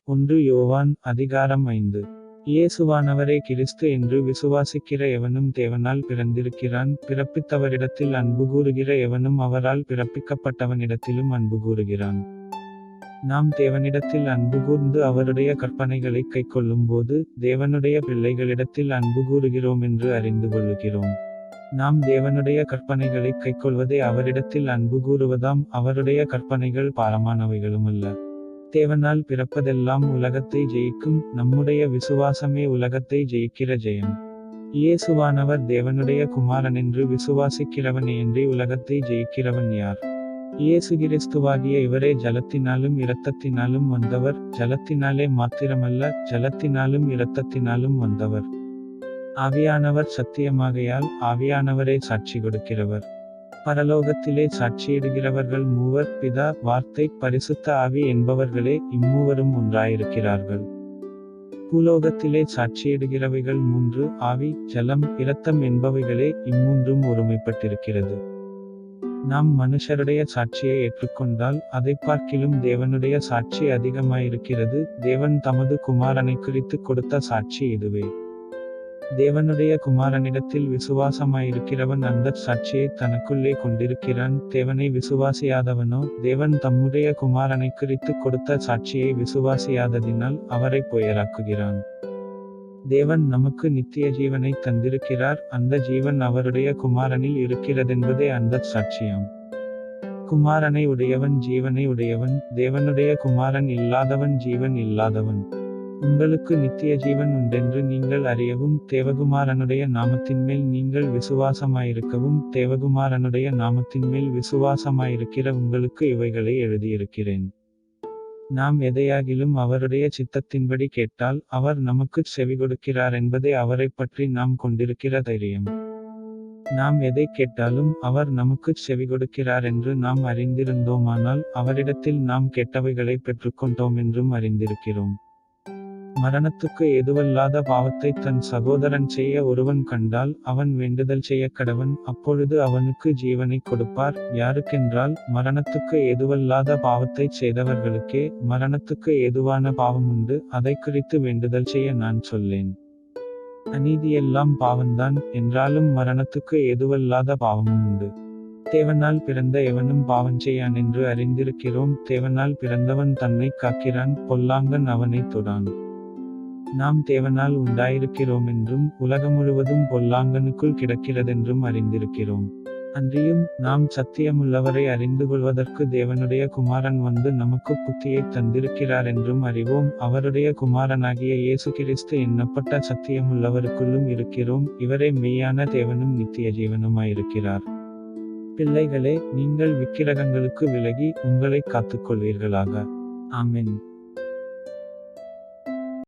1 யோவான் அதிகாரம் 5. இயேசுவானவரே கிறிஸ்து என்று விசுவாசிக்கிற எவனும் தேவனால் பிறந்திருக்கிறான். பிறப்பித்தவரிடத்தில் அன்பு கூறுகிற எவனும் அவரால் பிறப்பிக்கப்பட்டவனிடத்திலும் அன்பு கூறுகிறான். நாம் தேவனிடத்தில் அன்பு கூர்ந்து அவருடைய கற்பனைகளை கைக்கொள்ளும்போது தேவனுடைய பிள்ளைகளிடத்தில் அன்பு கூறுகிறோம் என்று அறிந்து கொள்ளுகிறோம். நாம் தேவனுடைய கற்பனைகளை கைக்கொள்வதே அவரிடத்தில் அன்பு கூறுவதாம். அவருடைய கற்பனைகள் பாரமானவைகளுமல்ல. தேவனால் பிறப்பதெல்லாம் உலகத்தை ஜெயிக்கும். நம்முடைய விசுவாசமே உலகத்தை ஜெயிக்கிற ஜெயம். இயேசுவானவர் தேவனுடைய குமாரனென்று விசுவாசிக்கிறவனேயன்றி உலகத்தை ஜெயிக்கிறவன் யார்? இயேசு கிறிஸ்துவாகிய இவரே ஜலத்தினாலும் இரத்தத்தினாலும் வந்தவர். ஜலத்தினாலே மாத்திரமல்ல, ஜலத்தினாலும் இரத்தத்தினாலும் வந்தவர். ஆவியானவர் சத்தியமாகையால் ஆவியானவரே சாட்சி கொடுக்கிறவர். பரலோகத்திலே சாட்சியிடுகிறவர்கள் மூவர், பிதா, வார்த்தை, பரிசுத்த ஆவி என்பவர்களே. இம்மூவரும் ஒன்றாயிருக்கிறார்கள். பூலோகத்திலே சாட்சியிடுகிறவைகள் 3, ஆவி, ஜலம், இரத்தம் என்பவைகளே. இம்மூன்றும் ஒருமைப்பட்டிருக்கிறது. நாம் மனுஷருடைய சாட்சியை ஏற்றுக்கொண்டால் அதைப் பார்க்கிலும் தேவனுடைய சாட்சி அதிகமாயிருக்கிறது. தேவன் தமது குமாரனை குறித்து கொடுத்த சாட்சி இதுவே. தேவனுடைய குமாரனிடத்தில் விசுவாசமாயிருக்கிறவன் அந்தச் சாட்சியை தனக்குள்ளே கொண்டிருக்கிறான். தேவனை விசுவாசியாதவனோ தேவன் தம்முடைய குமாரனை குறித்து கொடுத்த சாட்சியை விசுவாசியாததினால் அவரை பொய்யராக்குகிறான். தேவன் நமக்கு நித்திய ஜீவனை தந்திருக்கிறார். அந்த ஜீவன் அவருடைய குமாரனில் இருக்கிறதென்பதே அந்தச் சாட்சியாம். குமாரனை உடையவன் ஜீவனை உடையவன். தேவனுடைய குமாரன் இல்லாதவன் ஜீவன் இல்லாதவன். உங்களுக்கு நித்திய ஜீவன் உண்டென்று நீங்கள் அறியவும் தேவகுமாரனுடைய நாமத்தின்மேல் நீங்கள் விசுவாசமாயிருக்கவும் தேவகுமாரனுடைய நாமத்தின்மேல் விசுவாசமாயிருக்கிற உங்களுக்கு இவைகளை எழுதியிருக்கிறேன். நாம் எதையாகிலும் அவருடைய சித்தத்தின்படி கேட்டால் அவர் நமக்குச் செவிகொடுக்கிறார் என்பதே அவரைப் பற்றி நாம் கொண்டிருக்கிற தைரியம். நாம் எதை கேட்டாலும் அவர் நமக்குச் செவிகொடுக்கிறார் என்று நாம் அறிந்திருந்தோமானால் அவரிடத்தில் நாம் கேட்டவைகளை பெற்றுக்கொண்டோம் என்றும் அறிந்திருக்கிறோம். மரணத்துக்கு ஏதுவல்லாத பாவத்தை தன் சகோதரன் செய்ய ஒருவன் கண்டால் அவன் வேண்டுதல் செய்யக்கடவன். அப்பொழுது அவனுக்கு ஜீவனை கொடுப்பார். யாருக்கென்றால் மரணத்துக்கு ஏதுவல்லாத பாவத்தை செய்தவர்களுக்கே. மரணத்துக்கு ஏதுவான பாவமுண்டு, அதை குறித்து வேண்டுதல் செய்ய நான் சொல்லேன். அநீதியெல்லாம் பாவந்தான், என்றாலும் மரணத்துக்கு ஏதுவல்லாத பாவமும் உண்டு. தேவனால் பிறந்த எவனும் பாவஞ்செய்யான் என்று அறிந்திருக்கிறோம். தேவனால் பிறந்தவன் தன்னை காக்கிறான், பொல்லாங்கன் அவனை தொடான். நாம் தேவனால் உண்டாயிருக்கிறோம் என்றும் உலகம் முழுவதும் பொல்லாங்கனுக்குள் கிடக்கிறதென்றும் அறிந்திருக்கிறோம். அன்றியும் நாம் சத்தியமுள்ளவரை அறிந்து கொள்வதற்கு தேவனுடைய குமாரன் வந்து நமக்கு புத்தியை தந்திருக்கிறார் என்றும் அறிவோம். அவருடைய குமாரனாகிய இயேசு கிறிஸ்து எண்ணப்பட்ட சத்தியமுள்ளவருக்குள்ளும் இருக்கிறோம். இவரே மெய்யான தேவனும் நித்திய ஜீவனுமாயிருக்கிறார். பிள்ளைகளே, நீங்கள் விக்கிரகங்களுக்கு விலகி உங்களை காத்துக்கொள்வீர்களாக. ஆமென்.